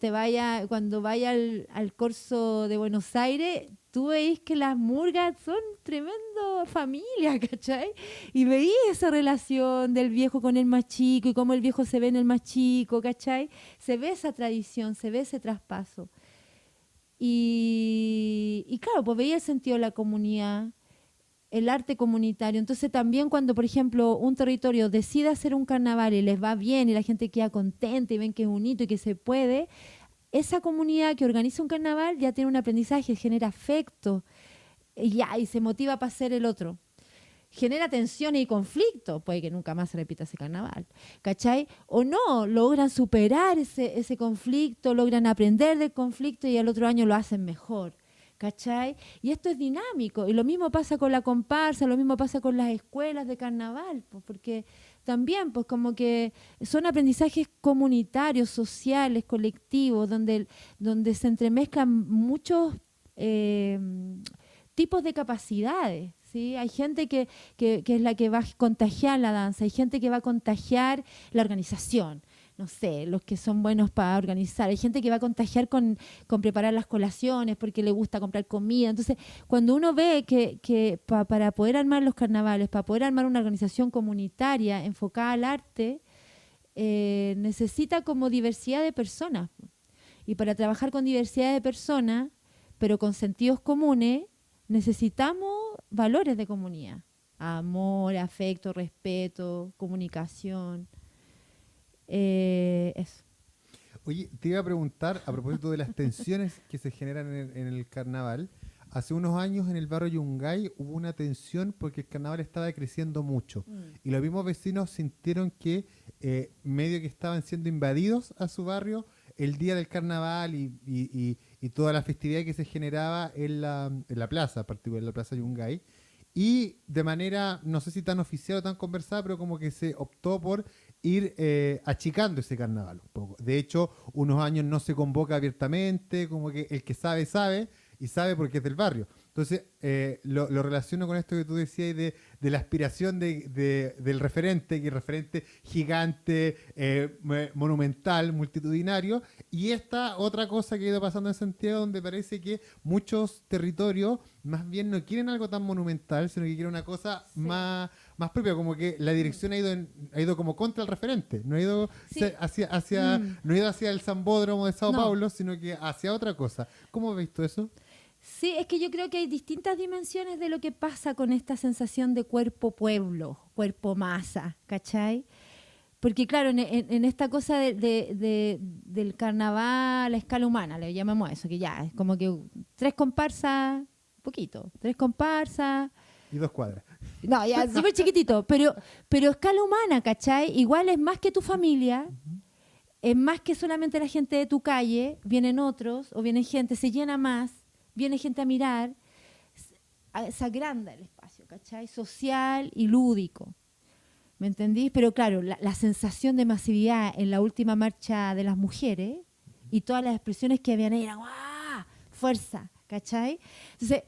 cuando vaya al Corso de Buenos Aires, tú veis que las murgas son tremendo familia, ¿cachai? Y veis esa relación del viejo con el más chico y cómo el viejo se ve en el más chico, ¿cachai? Se ve esa tradición, se ve ese traspaso. Y claro, pues veía el sentido de la comunidad, el arte comunitario. Entonces también cuando, por ejemplo, un territorio decide hacer un carnaval y les va bien y la gente queda contenta y ven que es un hito y que se puede, esa comunidad que organiza un carnaval ya tiene un aprendizaje, genera afecto y se motiva para hacer el otro. genera tensiones y conflictos, puede que nunca más se repita ese carnaval, ¿cachai? O no, logran superar ese conflicto, logran aprender del conflicto y al otro año lo hacen mejor, ¿cachai? Y esto es dinámico, y lo mismo pasa con la comparsa, lo mismo pasa con las escuelas de carnaval, pues, porque también, pues como que son aprendizajes comunitarios, sociales, colectivos, donde se entremezclan muchos tipos de capacidades, ¿sí? Hay gente que es la que va a contagiar la danza, hay gente que va a contagiar la organización, no sé, los que son buenos para organizar, hay gente que va a contagiar con preparar las colaciones porque le gusta comprar comida. Entonces, cuando uno ve que para poder armar los carnavales, para poder armar una organización comunitaria enfocada al arte, necesita como diversidad de personas. Y para trabajar con diversidad de personas, pero con sentidos comunes, necesitamos valores de comunidad. Amor, afecto, respeto, comunicación. Eso. Oye, te iba a preguntar, a propósito de las tensiones que se generan en el carnaval, hace unos años en el barrio Yungay hubo una tensión porque el carnaval estaba creciendo mucho y los mismos vecinos sintieron que medio que estaban siendo invadidos a su barrio el día del carnaval y toda la festividad que se generaba en la plaza, particularmente en la plaza Yungay. Y de manera, no sé si tan oficial o tan conversada, pero como que se optó por ir achicando ese carnaval un poco. De hecho, unos años no se convoca abiertamente, como que el que sabe, sabe, y sabe porque es del barrio. Entonces, lo relaciono con esto que tú decías de la aspiración del referente, que es referente gigante, monumental, multitudinario, y esta otra cosa que ha ido pasando en Santiago, donde parece que muchos territorios más bien no quieren algo tan monumental, sino que quieren una cosa más propia, como que la dirección ha ido como contra el referente, no ha ido no ha ido hacia el Sambódromo de Sao Paulo, sino que hacia otra cosa. ¿Cómo ves tú eso? Sí, es que yo creo que hay distintas dimensiones de lo que pasa con esta sensación de cuerpo-pueblo, cuerpo-masa, ¿cachai? Porque claro, en esta cosa del carnaval a escala humana, le llamamos eso, que ya es como que 3 comparsas, poquito, 3 comparsas. Y 2 cuadras. No, ya súper chiquitito, pero escala humana, ¿cachai? Igual es más que tu familia, es más que solamente la gente de tu calle, vienen otros, o viene gente, se llena más, viene gente a mirar, se agranda el espacio, ¿cachai? Social y lúdico. ¿Me entendís? Pero claro, la sensación de masividad en la última marcha de las mujeres y todas las expresiones que habían ahí eran ¡guau! Fuerza, ¿cachai? Entonces,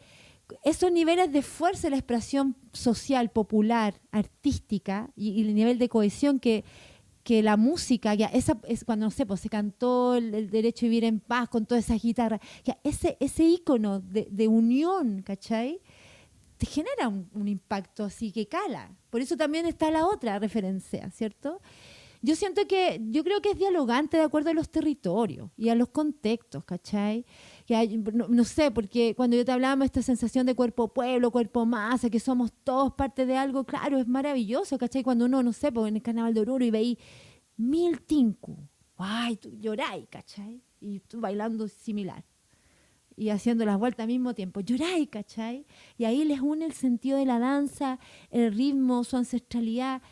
esos niveles de fuerza de la expresión social, popular, artística y el nivel de cohesión que la música, ya es cuando, no sé, pues se cantó el derecho a vivir en paz con todas esas guitarras, ya ese ícono de unión, ¿cachai? Te genera un impacto así que cala. Por eso también está la otra referencia, ¿cierto? Yo creo que es dialogante de acuerdo a los territorios y a los contextos, ¿cachai? Que hay, no sé, porque cuando yo te hablaba de esta sensación de cuerpo-pueblo, cuerpo-masa, que somos todos parte de algo, claro, es maravilloso, ¿cachai? Cuando uno, no sé, pues en el Carnaval de Oruro y veí 1000 tinku, ¡ay! Tú lloráis, ¿cachai? Y tú bailando similar y haciendo las vueltas al mismo tiempo, lloráis, ¿cachai? Y ahí les une el sentido de la danza, el ritmo, su ancestralidad,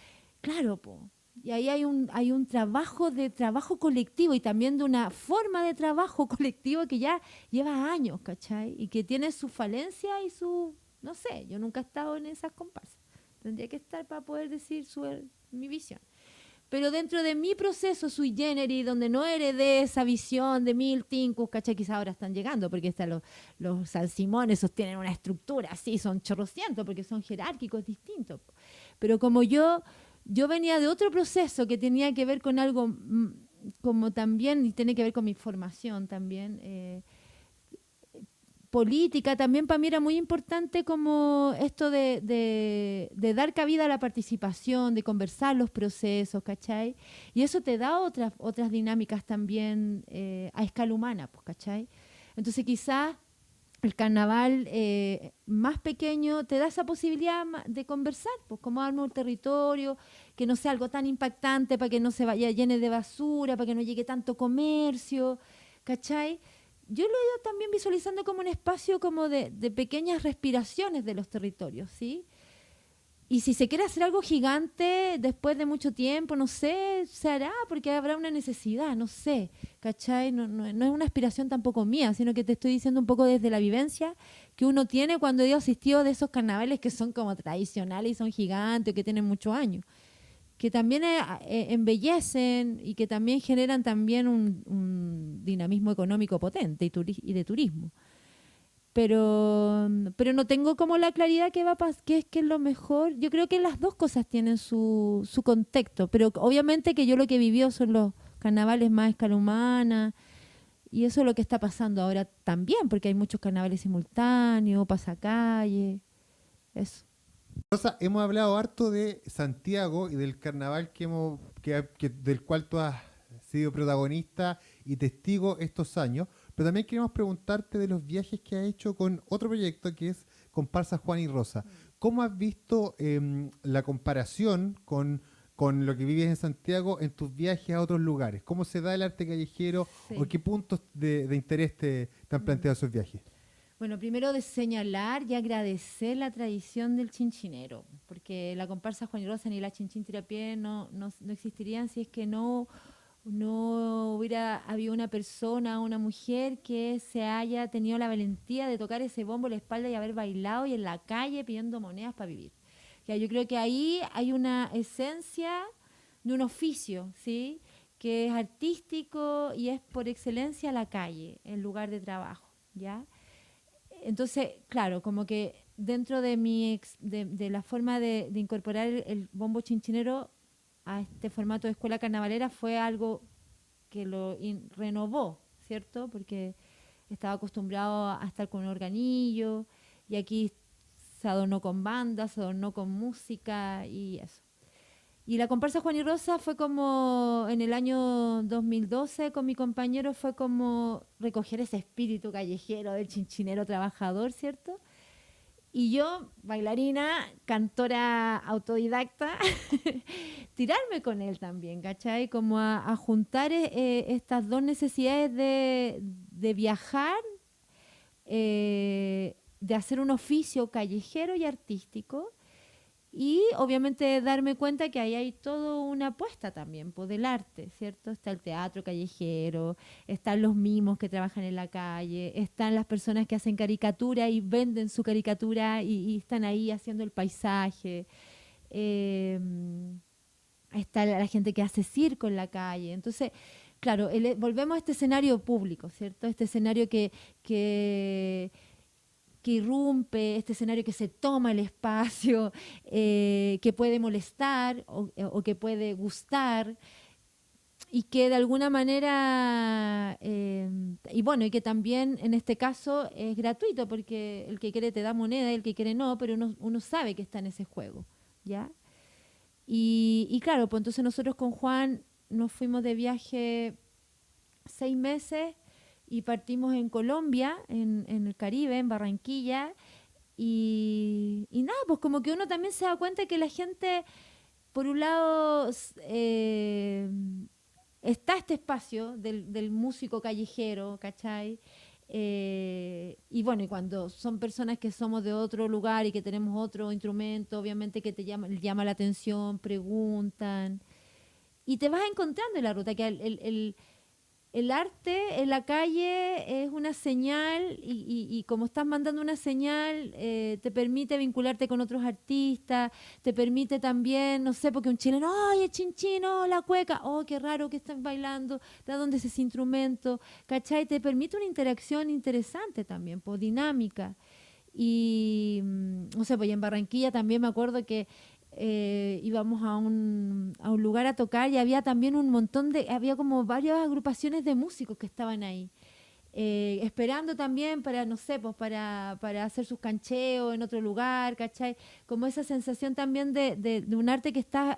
claro, po. Y ahí hay un trabajo colectivo y también de una forma de trabajo colectivo que ya lleva años, ¿cachai? Y que tiene su falencia y su, no sé, yo nunca he estado en esas comparsas. Tendría que estar para poder decir mi visión. Pero dentro de mi proceso sui generis, donde no heredé esa visión de 1000 tincus, ¿cachai? Quizás ahora están llegando, porque están los salsimones sostienen una estructura así, son chorrocientos, porque son jerárquicos distintos. Pero como yo venía de otro proceso que tenía que ver con algo como también, y tiene que ver con mi formación también, política, también para mí era muy importante como esto de dar cabida a la participación, de conversar los procesos, ¿cachai? Y eso te da otras dinámicas también a escala humana, pues, ¿cachai? Entonces quizás el carnaval más pequeño te da esa posibilidad de conversar, pues cómo armar un territorio, que no sea algo tan impactante para que no se vaya llene de basura, para que no llegue tanto comercio, ¿cachai? Yo lo he ido también visualizando como un espacio como de pequeñas respiraciones de los territorios, ¿sí? Y si se quiere hacer algo gigante después de mucho tiempo, no sé, se hará porque habrá una necesidad, no sé, ¿cachai? No es una aspiración tampoco mía, sino que te estoy diciendo un poco desde la vivencia que uno tiene cuando he asistido de esos carnavales que son como tradicionales y son gigantes, que tienen muchos años, que también embellecen y que también generan también un dinamismo económico potente y de turismo. Pero no tengo como la claridad que va a qué es lo mejor. Yo creo que las dos cosas tienen su contexto, pero obviamente que yo lo que he vivido son los carnavales más a escala humana y eso es lo que está pasando ahora también, porque hay muchos carnavales simultáneos, pasacalle, eso. Rosa, hemos hablado harto de Santiago y del carnaval del cual tú has sido protagonista y testigo estos años, pero también queremos preguntarte de los viajes que has hecho con otro proyecto que es Comparsa Juan y Rosa. ¿Cómo has visto la comparación con lo que vives en Santiago en tus viajes a otros lugares? ¿Cómo se da el arte callejero Sí. o qué puntos de interés te han planteado esos viajes? Bueno, primero de señalar y agradecer la tradición del chinchinero, porque la comparsa Juan y Rosa ni la Chinchín Tirapié no existirían si es que no hubiera habido una persona, una mujer que se haya tenido la valentía de tocar ese bombo en la espalda y haber bailado y en la calle pidiendo monedas para vivir. Ya, yo creo que ahí hay una esencia de un oficio, ¿sí? Que es artístico y es por excelencia la calle, el lugar de trabajo, ¿ya? Entonces, claro, como que dentro de de la forma de incorporar el bombo chinchinero a este formato de escuela carnavalera fue algo que lo renovó, ¿cierto? Porque estaba acostumbrado a estar con un organillo y aquí se adornó con bandas, se adornó con música y eso. Y la comparsa Juan y Rosa fue como en el año 2012 con mi compañero, fue como recoger ese espíritu callejero del chinchinero trabajador, ¿cierto? Y yo, bailarina, cantora autodidacta, tirarme con él también, ¿cachai? Como a juntar estas dos necesidades de viajar, de hacer un oficio callejero y artístico, y obviamente darme cuenta que ahí hay toda una apuesta también pues, del arte, ¿cierto? Está el teatro callejero, están los mimos que trabajan en la calle, están las personas que hacen caricatura y venden su caricatura y están ahí haciendo el paisaje. Está la gente que hace circo en la calle. Entonces, claro, volvemos a este escenario público, ¿cierto? Este escenario que irrumpe, este escenario que se toma el espacio, que puede molestar o que puede gustar y que de alguna manera, y bueno, y que también en este caso es gratuito porque el que quiere te da moneda y el que quiere no, pero uno sabe que está en ese juego, ¿ya? Y claro, pues entonces nosotros con Juan nos fuimos de viaje 6 meses y partimos en Colombia, en el Caribe, en Barranquilla, y nada, pues como que uno también se da cuenta que la gente, por un lado, está este espacio del músico callejero, ¿cachai? Y bueno, y cuando son personas que somos de otro lugar y que tenemos otro instrumento, obviamente que llama la atención, preguntan, y te vas encontrando en la ruta, que el arte en la calle es una señal y como estás mandando una señal, te permite vincularte con otros artistas, te permite también, no sé, porque un chileno, ¡ay, el chinchino, la cueca! ¡Oh, qué raro que están bailando! ¿De dónde es ese instrumento? ¿Cachai? Te permite una interacción interesante también, pues dinámica. Y, no sé, pues en Barranquilla también me acuerdo que íbamos a un lugar a tocar y había también había como varias agrupaciones de músicos que estaban ahí, esperando también para, no sé, pues para hacer sus cancheos en otro lugar, ¿cachai? Como esa sensación también de un arte que está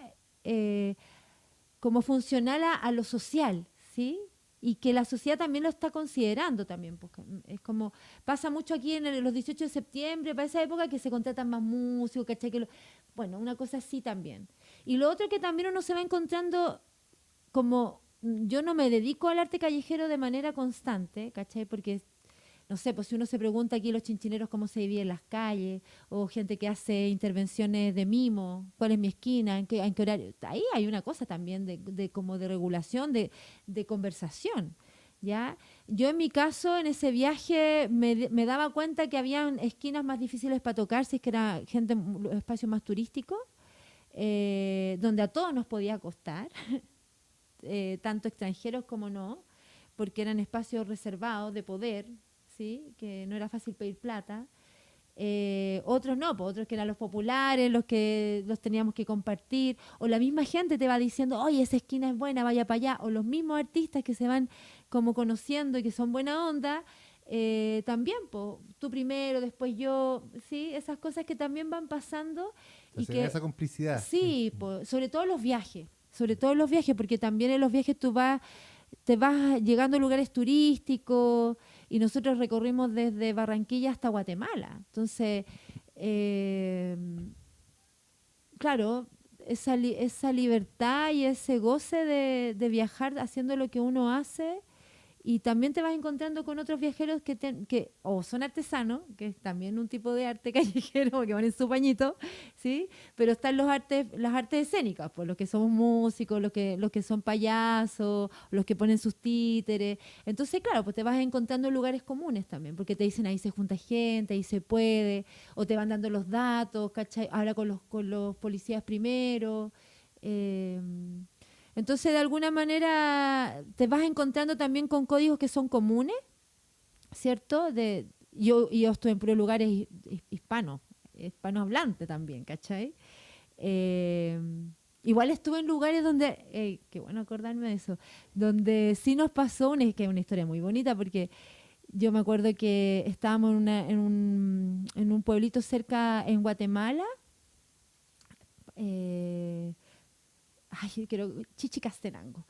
como funcional a lo social, ¿sí? Y que la sociedad también lo está considerando también, porque es como, pasa mucho aquí en los 18 de septiembre, para esa época que se contratan más músicos, ¿cachai? Bueno, una cosa así también. Y lo otro que también uno se va encontrando, como yo no me dedico al arte callejero de manera constante, ¿cachai? Porque no sé, pues si uno se pregunta aquí los chinchineros cómo se dividen las calles, o gente que hace intervenciones de mimo, cuál es mi esquina, en qué horario. Ahí hay una cosa también como de regulación, de conversación. ¿Ya? Yo en mi caso, en ese viaje, me daba cuenta que habían esquinas más difíciles para tocar, si es que era gente, espacios más turísticos, donde a todos nos podía costar, tanto extranjeros como no, porque eran espacios reservados de poder, ¿sí? Que no era fácil pedir plata. Otros no, pues otros que eran los populares, los que los teníamos que compartir, o la misma gente te va diciendo, oye, esa esquina es buena, vaya para allá, o los mismos artistas que se van como conociendo y que son buena onda, también, pues, tú primero, después yo, sí, esas cosas que también van pasando. Y que esa complicidad. Sí, pues, sobre todo los viajes, porque también en los viajes te vas llegando a lugares turísticos y nosotros recorrimos desde Barranquilla hasta Guatemala. Entonces, claro, esa libertad y ese goce de viajar haciendo lo que uno hace. Y también te vas encontrando con otros viajeros que o son artesanos, que es también un tipo de arte callejero, que van en su pañito, ¿sí? Pero están las artes escénicas, pues los que somos músicos, los que son payasos, los que ponen sus títeres. Entonces, claro, pues te vas encontrando lugares comunes también, porque te dicen ahí se junta gente, ahí se puede, o te van dando los datos, ¿cachai? Habla con los policías primero. Entonces, de alguna manera, te vas encontrando también con códigos que son comunes, ¿cierto? Yo estuve en puros lugares hispanohablantes también, ¿cachai? Igual estuve en lugares donde, qué bueno acordarme de eso, donde sí nos pasó, que es una historia muy bonita, porque yo me acuerdo que estábamos en un pueblito cerca en Guatemala, Chichicastenango.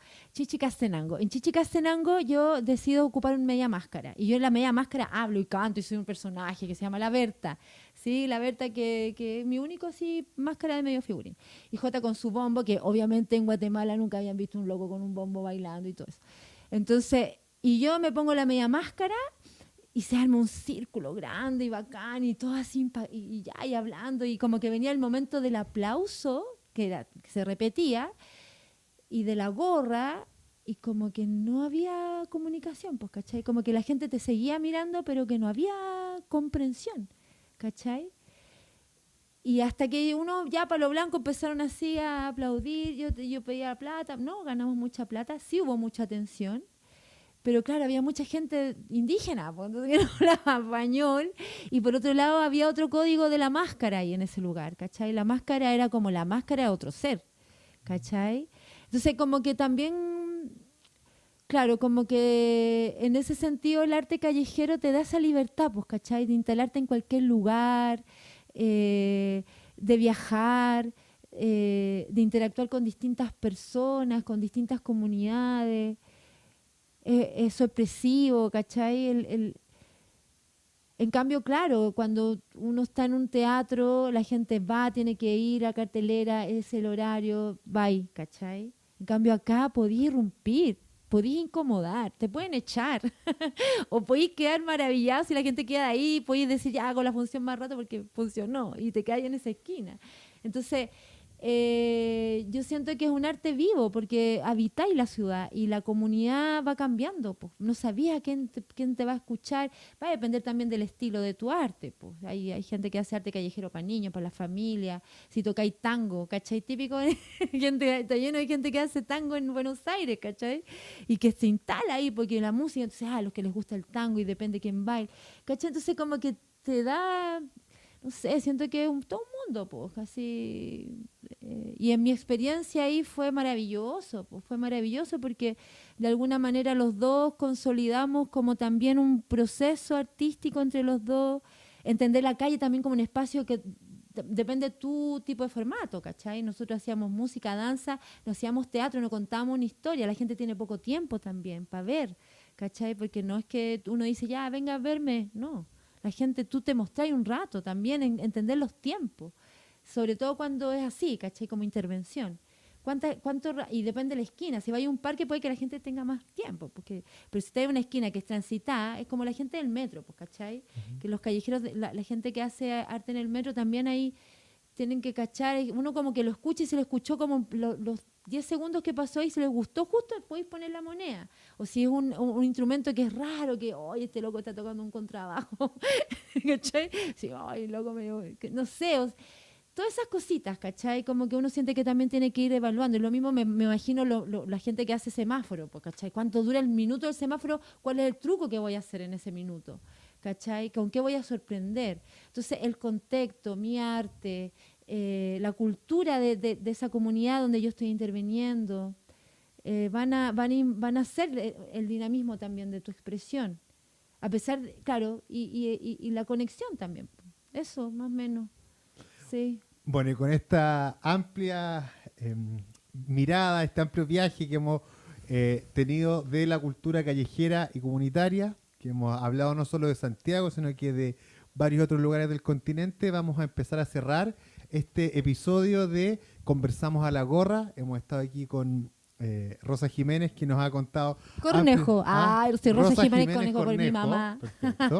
En Chichicastenango yo decido ocupar una media máscara. Y yo en la media máscara hablo y canto y soy un personaje que se llama La Berta. ¿Sí? La Berta que es mi único así máscara de medio figurín. Y Jota con su bombo, que obviamente en Guatemala nunca habían visto un loco con un bombo bailando y todo eso. Entonces, y yo me pongo la media máscara y se arma un círculo grande y bacán y todo así, y hablando. Y como que venía el momento del aplauso que se repetía, y de la gorra, y como que no había comunicación, pues, ¿cachai? Como que la gente te seguía mirando, pero que no había comprensión, ¿cachai? Y hasta que uno ya para lo blanco empezaron así a aplaudir, yo pedía plata, no, ganamos mucha plata, sí hubo mucha atención, pero claro, había mucha gente indígena, pues, entonces que no hablaba español, y por otro lado había otro código de la máscara ahí en ese lugar, ¿cachai? La máscara era como la máscara de otro ser, ¿cachai? Entonces como que también, claro, como que en ese sentido el arte callejero te da esa libertad, pues, ¿cachai? De instalarte en cualquier lugar, de viajar, de interactuar con distintas personas, con distintas comunidades. Es sorpresivo, ¿cachai? En cambio, claro, cuando uno está en un teatro, la gente va, tiene que ir a cartelera, es el horario, va ahí, ¿cachai? En cambio, acá podís irrumpir, podís incomodar, te pueden echar, o podís quedar maravillado si la gente queda ahí, podís decir, ya hago la función más rato porque funcionó, y te quedas en esa esquina. Entonces, yo siento que es un arte vivo porque habitáis la ciudad y la comunidad va cambiando, pues. No sabías quién te va a escuchar. Va a depender también del estilo de tu arte, pues. Hay gente que hace arte callejero para niños, para la familia. Si tocáis tango, ¿cachai? Típico de gente, está lleno de gente que hace tango en Buenos Aires, ¿cachai? Y que se instala ahí porque la música, entonces, los que les gusta el tango y depende quién baile, ¿cachai? Entonces como que te da, no sé, siento que es todo un mundo, pues, así. Y en mi experiencia ahí fue maravilloso, pues, fue maravilloso porque de alguna manera los dos consolidamos como también un proceso artístico entre los dos, entender la calle también como un espacio que depende de tu tipo de formato, ¿cachai? Nosotros hacíamos música, danza, no hacíamos teatro, no contábamos una historia, la gente tiene poco tiempo también para ver, ¿cachai? Porque no es que uno dice, ya, venga a verme, no. La gente, tú te mostrás un rato también, entender los tiempos. Sobre todo cuando es así, ¿cachai? Como intervención. Y depende de la esquina. Si vais a un parque puede que la gente tenga más tiempo. Pero si está en una esquina que es transitada, es como la gente del metro, pues, ¿cachai? Que los callejeros, la gente que hace arte en el metro también ahí tienen que cachar. Uno como que lo escucha y se lo escuchó como los 10 segundos que pasó y se les gustó, justo podéis poner la moneda. O si es un instrumento que es raro, que, oye, este loco está tocando un contrabajo. ¿Cachai? Sí, ay, loco, no sé. Todas esas cositas, ¿cachai? Como que uno siente que también tiene que ir evaluando. Y lo mismo me imagino la gente que hace semáforo, pues, ¿cachai? ¿Cuánto dura el minuto del semáforo? ¿Cuál es el truco que voy a hacer en ese minuto? ¿Cachai? ¿Con qué voy a sorprender? Entonces, el contexto, mi arte, la cultura de esa comunidad donde yo estoy interviniendo, van a ser el dinamismo también de tu expresión. A pesar, claro, y la conexión también. Eso, más o menos. Sí. Bueno, y con esta amplia mirada, este amplio viaje que hemos tenido de la cultura callejera y comunitaria, que hemos hablado no solo de Santiago, sino que de varios otros lugares del continente, vamos a empezar a cerrar este episodio de Conversamos a la Gorra. Hemos estado aquí con Rosa Jiménez, que nos ha contado... Cornejo. Soy Rosa Jiménez Cornejo por mi mamá. Perfecto.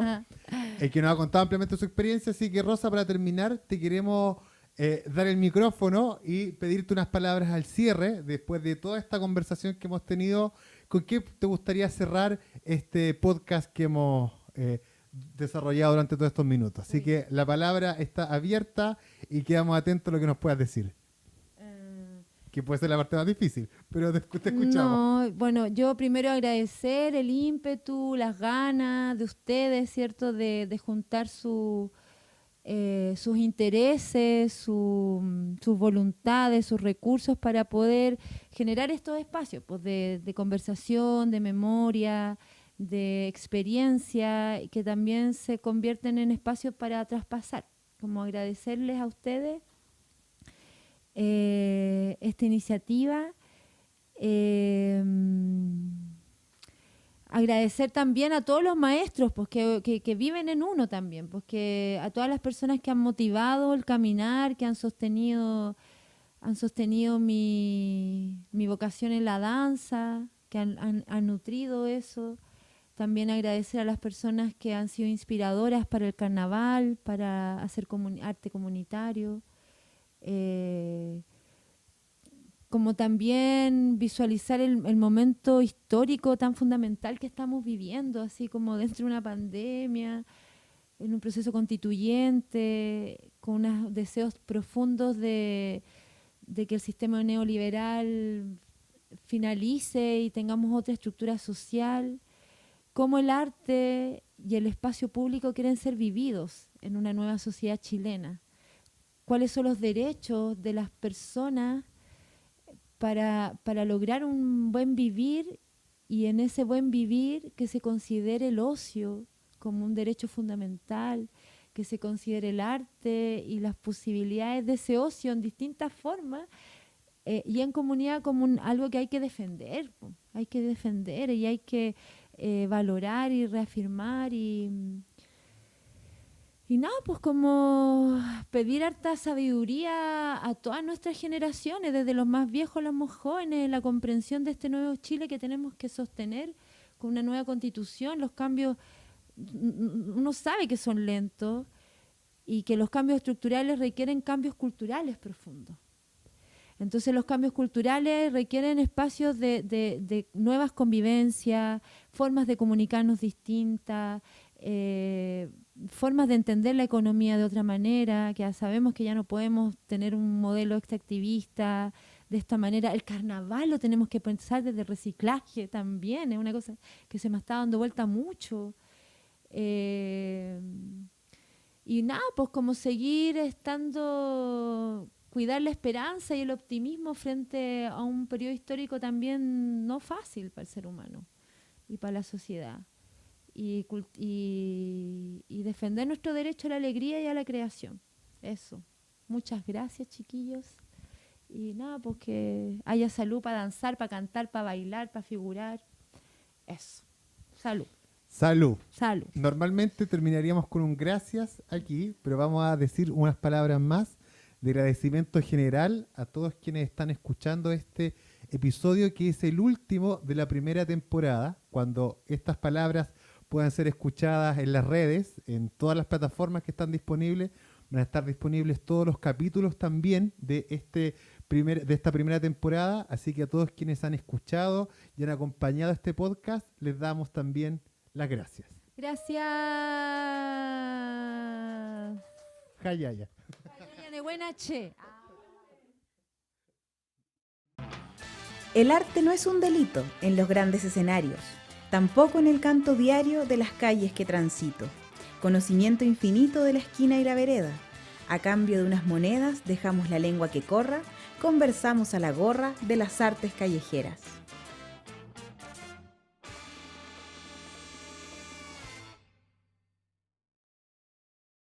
Que nos ha contado ampliamente su experiencia. Así que, Rosa, para terminar, te queremos dar el micrófono y pedirte unas palabras al cierre, después de toda esta conversación que hemos tenido. ¿Con qué te gustaría cerrar este podcast que hemos desarrollado durante todos estos minutos? Así que la palabra está abierta y quedamos atentos a lo que nos puedas decir. Que puede ser la parte más difícil, pero te escuchamos. No, bueno, yo primero agradecer el ímpetu, las ganas de ustedes, ¿cierto? De juntar sus intereses, sus voluntades, sus recursos para poder generar estos espacios pues, de conversación, de memoria, de experiencia, que también se convierten en espacios para traspasar. Como agradecerles a ustedes esta iniciativa. Agradecer también a todos los maestros pues, que viven en uno también, pues, a todas las personas que han motivado el caminar, que han sostenido mi vocación en la danza, que han nutrido eso. También agradecer a las personas que han sido inspiradoras para el carnaval, para hacer arte comunitario. Como también visualizar el momento histórico tan fundamental que estamos viviendo, así como dentro de una pandemia, en un proceso constituyente, con unos deseos profundos de que el sistema neoliberal finalice y tengamos otra estructura social, cómo el arte y el espacio público quieren ser vividos en una nueva sociedad chilena. ¿Cuáles son los derechos de las personas para lograr un buen vivir y en ese buen vivir que se considere el ocio como un derecho fundamental, que se considere el arte y las posibilidades de ese ocio en distintas formas y en comunidad como algo que hay que defender, hay que defender y hay que valorar y reafirmar y nada, pues como pedir harta sabiduría a todas nuestras generaciones, desde los más viejos a los más jóvenes, la comprensión de este nuevo Chile que tenemos que sostener con una nueva constitución. Los cambios, uno sabe que son lentos y que los cambios estructurales requieren cambios culturales profundos. Entonces los cambios culturales requieren espacios de nuevas convivencias, formas de comunicarnos distintas, formas de entender la economía de otra manera, que ya sabemos que ya no podemos tener un modelo extractivista de esta manera. El carnaval lo tenemos que pensar desde el reciclaje también, es una cosa que se me está dando vuelta mucho. Y nada, pues como seguir cuidar la esperanza y el optimismo frente a un periodo histórico también no fácil para el ser humano y para la sociedad. Y defender nuestro derecho a la alegría y a la creación. Eso. Muchas gracias, chiquillos. Y nada, pues que haya salud para danzar, para cantar, para bailar, para figurar. Eso. Salud. Salud. Salud. Normalmente terminaríamos con un gracias aquí, pero vamos a decir unas palabras más de agradecimiento general a todos quienes están escuchando este episodio, que es el último de la primera temporada. Cuando estas palabras puedan ser escuchadas en las redes, en todas las plataformas que están disponibles, van a estar disponibles todos los capítulos también de esta primera temporada. Así que a todos quienes han escuchado y han acompañado este podcast, les damos también las gracias. Gracias. Jayaya. De buena che. El arte no es un delito en los grandes escenarios, tampoco en el canto diario de las calles que transito. Conocimiento infinito de la esquina y la vereda. A cambio de unas monedas dejamos la lengua que corra, conversamos a la gorra de las artes callejeras.